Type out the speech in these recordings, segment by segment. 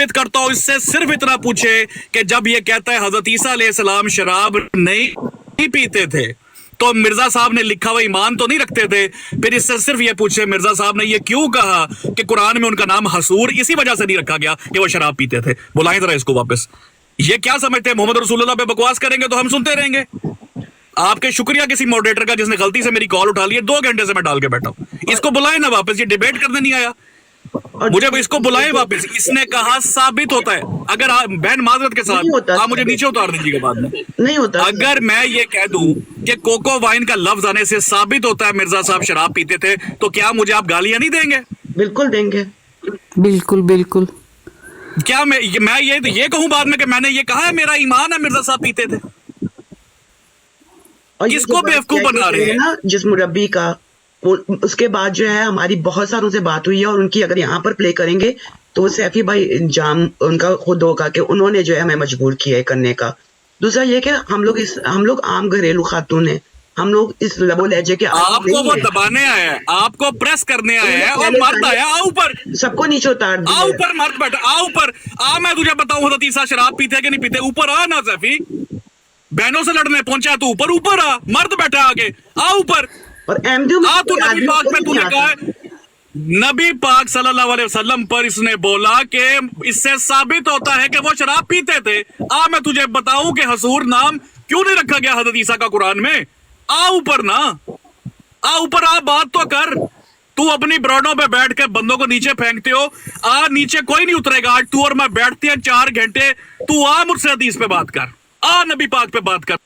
साबित करता हूं इससे सिर्फ इतना पूछे कि जब ये कहता है हजरत ईसा अलैहिस्सलाम शराब नहीं पीते थे तो मिर्जा साहब ने लिखा हुआ ईमान तो नहीं रखते थे, फिर इससे सिर्फ ये पूछे मिर्जा साहब ने ये क्यों कहा कि कुरान में उनका नाम हसूर इसी वजह से नहीं रखा गया कि वो शराब पीते थे। बुलाएं जरा इसको वापस। ये क्या समझते हैं मोहम्मद रसूलुल्लाह पे बकवास करेंगे तो हम सुनते रहेंगे? आपके शुक्रिया किसी मॉडरेटर का जिसने गलती से मेरी कॉल उठा ली है, 2 घंटे से मैं डाल के बैठा हूं। इसको बुलाए ना वापस, ये डिबेट करने नहीं आया, मुझे इसको बुलाए वापस। इसने कहा साबित होता है। अगर बहन माजरत के साथ आप मुझे नीचे उतार दीजिएगा बाद में। नहीं होता। अगर मैं ये कह दूं कि कोको वाइन का लफ्ज आने से साबित होता है मिर्जा साहब शराब पीते थे, तो क्या मुझे आप गालियां नहीं देंगे? बिल्कुल देंगे, बिल्कुल बिल्कुल। क्या मैं ये कहूं बाद में कि मैंने ये कहा है मेरा ईमान है मिर्जा साहब पीते थे? और किसको बेवकूफ बना रहे हैं ना जिस मुरब्बी का, उसके बाद जो है हमारी बहुत सारों से बात हुई है और उनकी अगर यहाँ पर प्ले करेंगे तो सैफी भाई जाम उनका खुद होगा कि उन्होंने जो है हमें मजबूर किया है करने का। दूसरा ये कि हम लोग आम घरेलू खातून हैं, हम लोग इस लबो लहजे के आपको वो दबाने आया है, आपको प्रेस करने आया है और मर्द आया आ ऊपर, सबको नीचे उतार दिया। आ ऊपर मर्द बैठा, आ ऊपर आ, मैं तुझे बताऊं हजरत ईसा शराब पीते हैं कि नहीं पीते? ऊपर आ ना सैफी, बहनों से लड़ने पहुंचा तू ऊपर आ, मर्द बैठा आगे, आ ऊपर। और तू नबी पाक पे तूने कहा है, नबी पाक सल्लल्लाहु अलैहि वसल्लम पर इसने बोला कि इससे साबित होता है कि वो शराब पीते थे। आ मैं तुझे बताऊं कि हसूर नाम क्यों नहीं रखा गया हजरत ईसा का कुरान में? आ ऊपर ना, आ ऊपर आ, बात तो कर। तू अपनी ब्रॉडों पे बैठ के बंदों को नीचे फेंकते हो, आ नीचे कोई नहीं उतरेगा। आज तू और मैं बैठते हैं 4 घंटे, तू आ मुझसे हदीस पे बात कर, आ नबी पाक पे बात कर।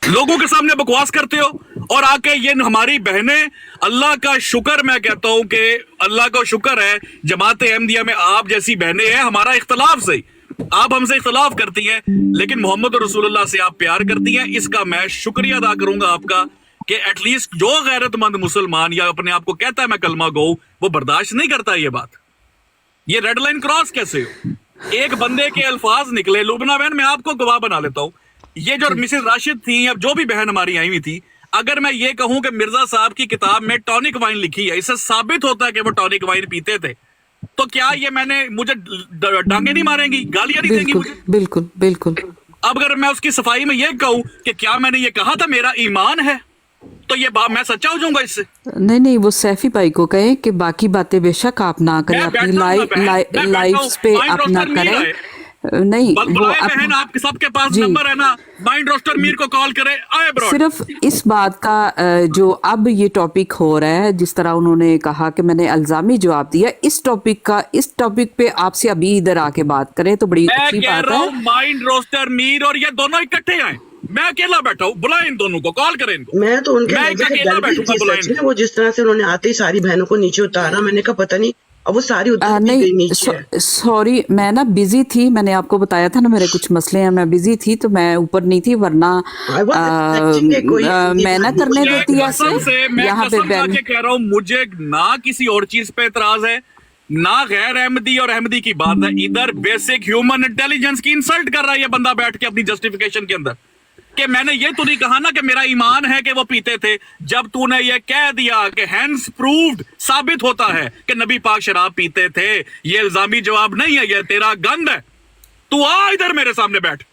लोगों के सामने बकवास करते हो और आके ये हमारी बहनें, अल्लाह का शुक्र, मैं कहता हूं कि अल्लाह का शुक्र है जमात अहमदिया में आप जैसी बहनें हैं। हमारा इख्तलाफ सही, आप हमसे इख्तलाफ करती हैं लेकिन मोहम्मद रसूलुल्लाह से आप प्यार करती हैं। इसका मैं शुक्रिया अदा करूंगा आपका कि एटलीस्ट जो गैरतमंद मुसलमान या अपने आप को कहता है मैं कलमा गो, वो बर्दाश्त नहीं करता ये बात। ये रेड लाइन क्रॉस कैसे हो? एक बंदे के अल्फाज निकले। लुबना बहन, मैं आपको गवाह बना लेता हूं, ये जो मिसेस राशिद थी या जो भी बहन हमारी आई हुई थी, अगर मैं ये कहूं कि मिर्जा साहब की किताब में टॉनिक वाइन लिखी है, इससे साबित होता है कि वो टॉनिक वाइन पीते थे, तो क्या ये मुझे डांगे नहीं मारेंगी, गालियां नहीं देंगी मुझे? बिल्कुल बिल्कुल। अब अगर मैं उसकी सफाई में ये कहूं कि क्या मैंने ये कहा था मेरा ईमान है, तो ये बात मैं सच्चा हो जाऊंगा इससे? नहीं, वो सैफी भाई को कहे कि बाकी बातें बेशक आप ना करें, अपनी लाइव्स पे आप ना करें। नहीं, वो बहन आपके सबके पास नंबर है ना, माइंड रोस्टर मीर को कॉल करे, आए ब्रो। सिर्फ इस बात का जो अब ये टॉपिक हो रहा है, जिस तरह उन्होंने कहा कि मैंने अल्जामी जवाब दिया, इस टॉपिक पे आपसे अभी इधर आके बात करें तो बड़ी अच्छी बात है। माइंड रोस्टर मीर और ये दोनों इकट्ठे आए, मैं अकेला बैठा हूँ, बुलाए इन दोनों को, कॉल करें इनको। मैं तो उनके अकेला बैठूंगा। वो जिस तरह से उन्होंने आते ही सारी बहनों को नीचे उतारा, मैंने कहा पता नहीं अब वो सारी नहीं, सॉरी, मैं ना बिजी थी, मैंने आपको बताया था ना मेरे कुछ मसले हैं, मैं बिजी थी तो मैं ऊपर नहीं थी, वरना मैं ना करने देती ऐसे। यहाँ पे कह रहा हूँ, मुझे ना किसी और चीज पे एतराज है, ना गैर अहमदी और अहमदी की बात है, इधर बेसिक ह्यूमन इंटेलिजेंस की इंसल्ट कर रहा है ये बंदा बैठ के अपनी जस्टिफिकेशन के अंदर, कि मैंने ये तो नहीं कहा ना कि मेरा ईमान है कि वो पीते थे। जब तूने ये कह दिया कि हैंस प्रूव्ड, साबित होता है कि नबी पाक शराब पीते थे, ये इल्जामी जवाब नहीं है, ये तेरा गंद है। तू आ इधर मेरे सामने बैठ।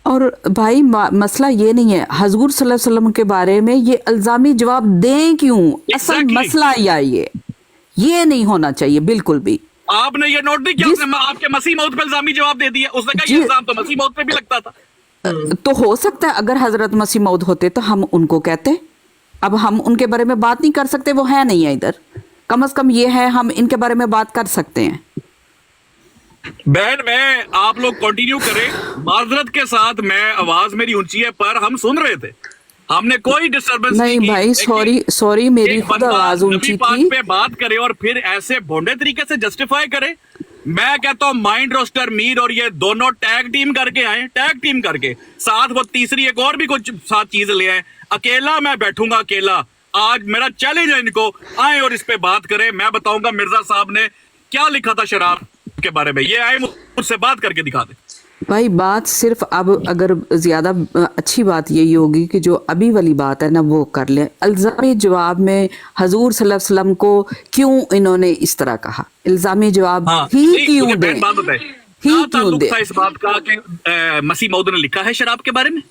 और भाई मसला ये नहीं है हजूर सल्लल्लाहु अलैहि वसल्लम के बारे में ये इल्जामी जवाब दें क्यों, असल मसला ये नहीं होना चाहिए बिल्कुल भी। आपने ये नोट नहीं किया, आपके मसीह मौत पे इल्जामी जवाब दे दिया, उसने कहा ये इल्जाम तो मसीह मौत पे भी लगता था। तो हो सकता है अगर हजरत मसीह मौद होते तो हम उनको कहते, अब हम उनके बारे में बात नहीं कर सकते, वो है नहीं है इधर, कम से कम ये है हम इनके बारे में बात कर सकते हैं। बहन, मैं आप लोग कंटिन्यू करें, माजरत के साथ, मैं आवाज मेरी ऊंची है पर हम सुन रहे थे, हमने कोई डिस्टर्बेंस नहीं भाई, सॉरी मेरी खुद आवाज ऊंची थी। पे बात करे और फिर ऐसे भोंडे तरीके से जस्टिफाई करे। मैं कहता हूं माइंड रोस्टर मीर और ये दोनों टैग टीम करके आए, टैग टीम करके साथ वो तीसरी एक और भी कुछ साथ चीज ले आए। अकेला मैं बैठूंगा, अकेला। आज मेरा चैलेंज है, इनको आए और इस पे बात करें। मैं बताऊंगा मिर्जा साहब ने क्या लिखा था शराब के बारे में, ये आए मुझसे बात करके दिखा दे। भाई बात सिर्फ अब अगर ज़्यादा अच्छी बात यही होगी कि जो अभी वाली बात है ना वो कर लें। इल्ज़ामी जवाब में हजूर सल्लल्लाहु अलैहि वसल्लम को क्यों इन्होंने इस तरह कहा, इल्ज़ामी जवाब ही क्यों मुझे दें, बात बताए ही क्या क्यों ताल्लुक दें। था इस बात का कि मसीह मौद ने लिखा है शराब के बारे में?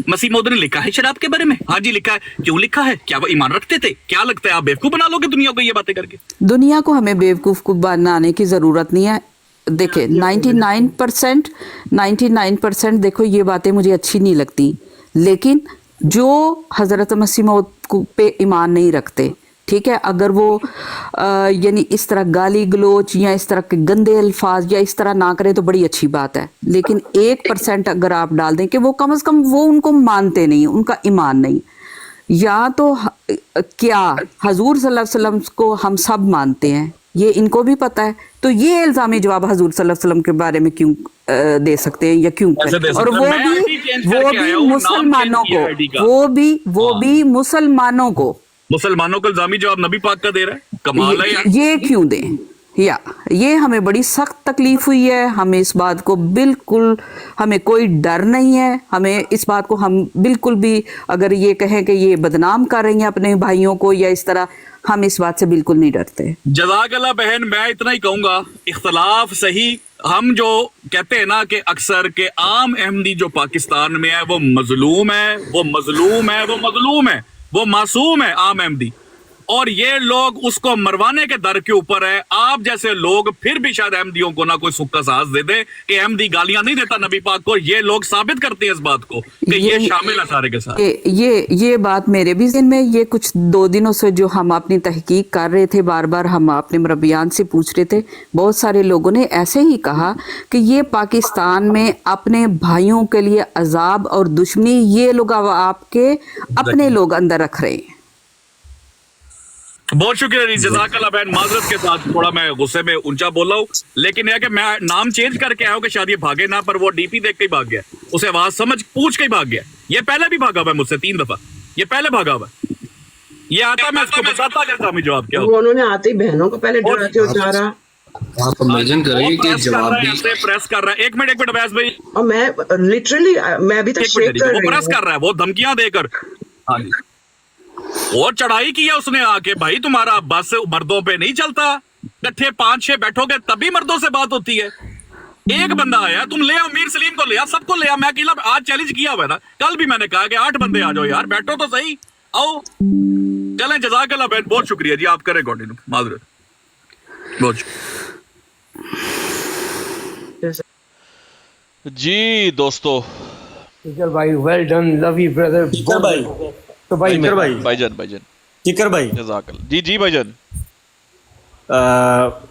मसीह मौद ने लिखा है शराब के बारे में? हाँ जी लिखा है। क्यों लिखा है? क्या वो ईमान रखते थे? क्या लगता है आप बेवकूफ बना लोगे दुनिया को ये बातें करके? दुनिया को हमें बेवकूफ़ को बनाने की ज़रूरत नहीं है। देखिए 99% देखो ये बातें मुझे अच्छी नहीं लगती, लेकिन जो हज़रत मसीह मौद पे ईमान नहीं रखते, ठीक है, अगर वो यानी इस तरह गाली गलोच या इस तरह के गंदे अल्फाज या इस तरह ना करें तो बड़ी अच्छी बात है। लेकिन 1% अगर आप डाल दें कि वो कम से कम वो उनको मानते नहीं, उनका ईमान नहीं, या तो क्या हजूर सल्लल्लाहु अलैहि वसल्लम को हम सब मानते हैं, ये इनको भी पता है, तो ये इल्ज़ामी जवाब हजूर सल्लल्लाहु अलैहि वसल्लम के बारे में क्यों दे सकते हैं या क्यों ऐसे दे करें? और सकते हैं। मैं ID चेंज करके आया हूँ, नाम मुसलमानों चेंज किया को, ID का। वो भी मुसलमानों को मुसलमानों को इल्जामी जवाब नबी पाक का दे रहा है? कमाल है यार। ये क्यों दें? या ये हमें बड़ी सख्त तकलीफ हुई है, हमें इस बात को बिल्कुल, हमें कोई डर नहीं है, हमें इस बात को हम बिल्कुल भी अगर ये कहें कि ये बदनाम कर रही हैं अपने भाइयों को या इस तरह, हम इस बात से बिल्कुल नहीं डरते। जज़ाकल्लाह बहन, मैं इतना ही कहूंगा, इख्तलाफ सही, हम जो कहते हैं ना कि अक्सर के आम अहमदी जो पाकिस्तान में है वो मजलूम है, वो मजलूम है, वो मजलूम है, वो मासूम है आम अहमदी, और ये लोग उसको मरवाने के दर के ऊपर है। आप जैसे लोग फिर भी शायद अहमदियों को ना कोई सुख का सांस दे दे कि अहमदी गालियां नहीं देता नबी पाक को। ये लोग साबित करते हैं इस बात को कि ये शामिल है सारे के साथ। ये बात मेरे भी ज़हन में, ये कुछ 2 दिनों से जो हम अपनी तहकीक कर रहे थे, बार बार हम अपने मुरब्बियान से पूछ रहे थे, बहुत सारे लोगों ने ऐसे ही कहा कि ये पाकिस्तान में अपने भाइयों के लिए अजाब और दुश्मनी ये लोग आपके अपने लोग अंदर रख रहे हैं। बहुत शुक्रिया जज़ाकल्लाह बहन, माजरत के साथ थोड़ा मैं गुस्से में ऊंचा बोला हूँ, लेकिन यह कि मैं नाम चेंज करके आया हूँ कि शायद ये भागे ना, पर वो डीपी देख के ही भाग गया, उसे आवाज समझ पूछ के ही भाग गया। ये पहले भी भागा हुआ है मुझसे 3 दफा, ये पहले भागा हुआ है। ये आता मैं इसको बताता इल्जामी जवाब क्या होता है। उन्होंने आते ही बहनों को पहले डराते और जा रहा। आप इमेजिन करिए कि जवाब भी प्रेस कर रहा है। एक मिनट अवैस भाई, और मैं लिटरली मैं अभी तक शेक कर वो रही प्रेस हूँ। कर रहा है, वो धमकियां देकर। हाँ जी, और चढ़ाई की है उसने आके, भाई तुम्हारा बस मर्दों पे नहीं चलता, इकट्ठे 5-6 बैठोगे तभी मर्दों से बात होती है। एक बंदा आया, तुम ले आओ, मीर सलीम को ले आओ, सबको ले आओ, मैं अकेला आज चैलेंज किया हुआ था, कल भी मैंने कहा कि 8 बंदे आ जाओ यार, बैठो तो सही, आओ। चलें, जज़ाकल्लाह बहन, बहुत शुक्रिया जी, आप करें कंटिन्यू, माजरत, बहुत जी दोस्तों। टिकर भाई well done, love you brother. टिकर भाई, तो भाई टिकर भाई, भाईजान टिकर भाई, जज़ाकल्लाह जी भाईजान।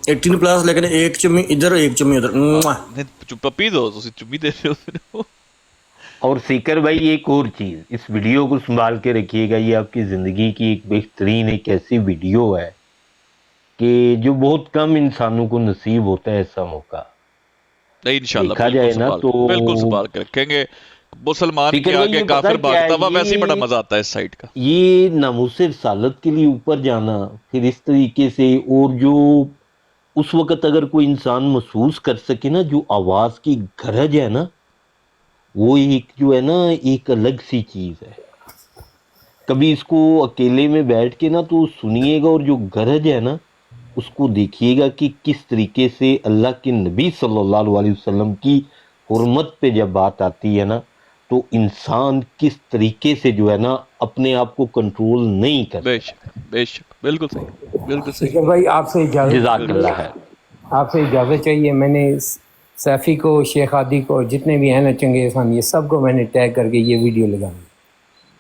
18+ लेकिन एक चुम्मी इधर एक चुम्मी उधर। पप्पी दो, ਤੁਸੀਂ ਚੁੰਮੀ ਦੇ ਰਹੇ ਹੋ। और सीकर भाई एक और चीज़, इस वीडियो को संभाल के रखिएगा, ये आपकी ज़िंदगी की एक बेहतरीन एक ऐसी वीडियो है कि जो बहुत कम इंसानों को नसीब होता है ऐसा मौका। नहीं इंशाल्लाह देखा जाए ना तो बिल्कुल संभाल के रखेंगे। मुसलमान के सीकर भाई, आगे ये पता काफिर क्या है, भागता हुआ वैसे ही बड़ा ये- मजा आता है इस साइड का। ये नामूस रसालत के लिए ऊपर जाना फिर इस तरीके से, और जो उस वक़्त अगर कोई इंसान महसूस कर सके ना जो आवाज़ की गरज है ना, वो एक जो है ना एक अलग सी चीज़ है। कभी इसको अकेले में बैठ के ना तो सुनिएगा, और जो गरज है ना उसको देखिएगा कि किस तरीके से अल्लाह के नबी सल्लल्लाहु अलैहि वसल्लम की हुर्मत पे जब बात आती है ना तो इंसान किस तरीके से जो है ना अपने आप को कंट्रोल नहीं कर। बेशक बेशक, बिल्कुल सही, बिल्कुल सही। टिकर भाई आपसे इजाजत, जज़ाकल्लाह है। आपसे इजाजत चाहिए। मैंने सैफी को, शेख आदि को, जितने भी हैं ना चंगेज खान, ये सबको मैंने टैग करके ये वीडियो लगाई।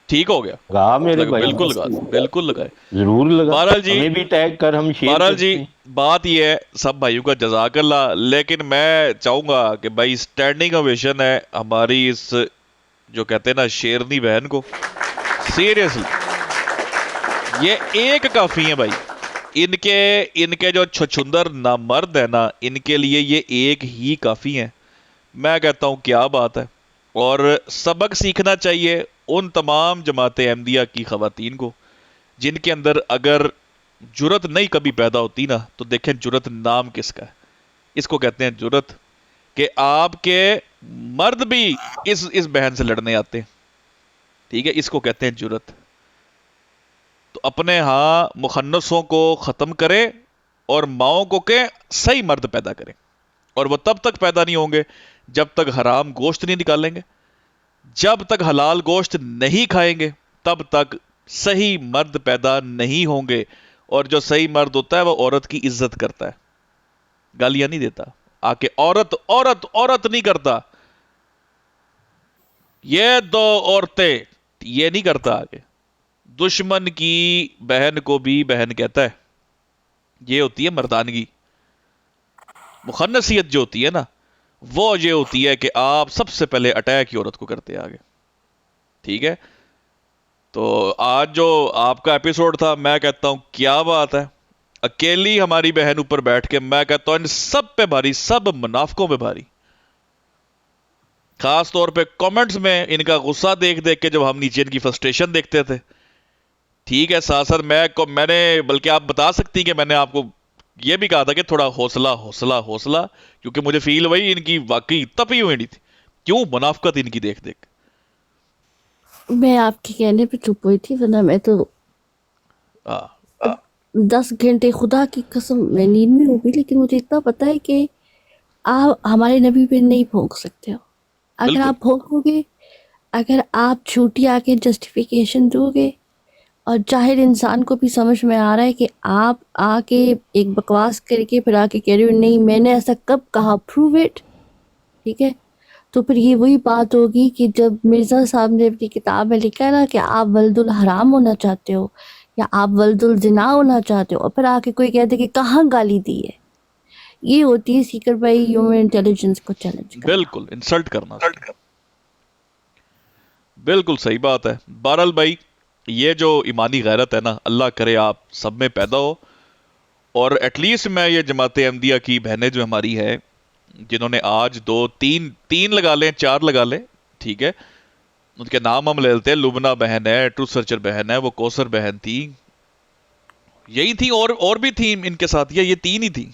ठीक हो गया, लगा मेरे भाई, बिल्कुल लगा, बिल्कुल लगाए। जरूर लगा। बहरहाल जी, हमें भी टैग कर, हम शेयर बहरहाल करते जी हैं। बात ये है सब भाइयों का जज़ाकल्लाह, लेकिन मैं चाहूंगा कि भाई स्टैंडिंग ओवेशन है हमारी इस जो कहते हैं ना शेरनी बहन को। सीरियसली ये एक काफी है भाई, इनके जो छछुंदर नामर्द है ना, इनके लिए ये एक ही काफी है। मैं कहता हूँ क्या बात है। और सबक सीखना चाहिए उन तमाम जमात अहमदिया की ख़वातीन को जिनके अंदर अगर जुरत नहीं कभी पैदा होती ना, तो देखें जुरत नाम किसका है, इसको कहते हैं जुरत کہ آپ کے مرد بھی اس بہن سے لڑنے آتے ہیں. ٹھیک ہے, اس کو کہتے ہیں جرت. تو اپنے ہاں مخنثوں کو ختم کرے اور ماؤں کو کہ صحیح مرد پیدا کریں, اور وہ تب تک پیدا نہیں ہوں گے جب تک حرام گوشت نہیں نکالیں گے, جب تک حلال گوشت نہیں کھائیں گے تب تک صحیح مرد پیدا نہیں ہوں گے. اور جو صحیح مرد ہوتا ہے وہ عورت کی عزت کرتا ہے, گالیاں نہیں دیتا آ کے عورت عورت عورت نہیں کرتا, یہ دو عورتیں یہ نہیں کرتا آگے. دشمن کی بہن کو بھی بہن کہتا ہے. یہ ہوتی ہے مردانگی. مخنثیت جو ہوتی ہے نا وہ یہ ہوتی ہے کہ آپ سب سے پہلے اٹیک کی عورت کو کرتے آگے. ٹھیک ہے, تو آج جو آپ کا ایپیسوڈ تھا میں کہتا ہوں کیا بات ہے, اکیلی ہماری بہن اوپر بیٹھ کے میں کہتا ہوں ان سب پہ بھاری, سب منافقوں پہ بھاری. خاص طور پہ کامنٹس میں ان کا غصہ دیکھ دیکھ کے جب ہم نیچے ان کی فرسٹریشن دیکھتے تھے. ٹھیک ہے, ساتھ ساتھ میں نے بلکہ آپ بتا سکتی کہ میں نے آپ کو یہ بھی کہا تھا کہ تھوڑا حوصلہ حوصلہ حوصلہ, کیونکہ مجھے فیل ہوئی ان کی واقعی تپی ہوئی نہیں تھی. کیوں منافقت ان کی دیکھ دیکھ. میں آپ کے کہنے پہ چپ ہوئی تھی, ورنہ میں تو 10 گھنٹے خدا کی قسم میں نیند میں ہو گئی. لیکن مجھے اتنا پتا ہے کہ آپ ہمارے نبی پہ نہیں بھونک سکتے ہو. اگر بالکل. آپ بھونکو گے, اگر آپ جھوٹی آ کے جسٹیفیکیشن دو گے, اور ظاہر انسان کو بھی سمجھ میں آ رہا ہے کہ آپ آ کے ایک بکواس کر کے پھر آ کے کہہ رہے ہو نہیں میں نے ایسا کب کہا, پروو اٹ. ٹھیک ہے, تو پھر یہ وہی بات ہوگی کہ جب مرزا صاحب نے اپنی کتاب میں لکھا ہے نا کہ آپ ولد الحرام ہونا چاہتے ہو یا آپ ولد الزنا ہونا چاہتے ہو, اور پھر آ کے کوئی کہتے کہ کہاں گالی دی ہے. یہ ہوتی ہے سیکر بھائی ہیومن انٹیلیجنس کو چیلنج کرنا. بالکل انسلٹ کرنا. بالکل صحیح بات ہے. بہرحال بھائی یہ جو ایمانی غیرت ہے نا اللہ کرے آپ سب میں پیدا ہو, اور ایٹ لیسٹ میں یہ جماعت احمدیہ کی بہنیں جو ہماری ہیں جنہوں نے آج 2 3 لگا لیں 4 لگا لیں, ٹھیک ہے, ان کے نام ہم لے لیتے ہیں. لبنہ بہن ہے, ٹروتھ سرچر بہن ہے, وہ کوثر بہن تھی, یہی تھی, اور بھی تھی ان کے ساتھ, یہ 3 ہی تھی.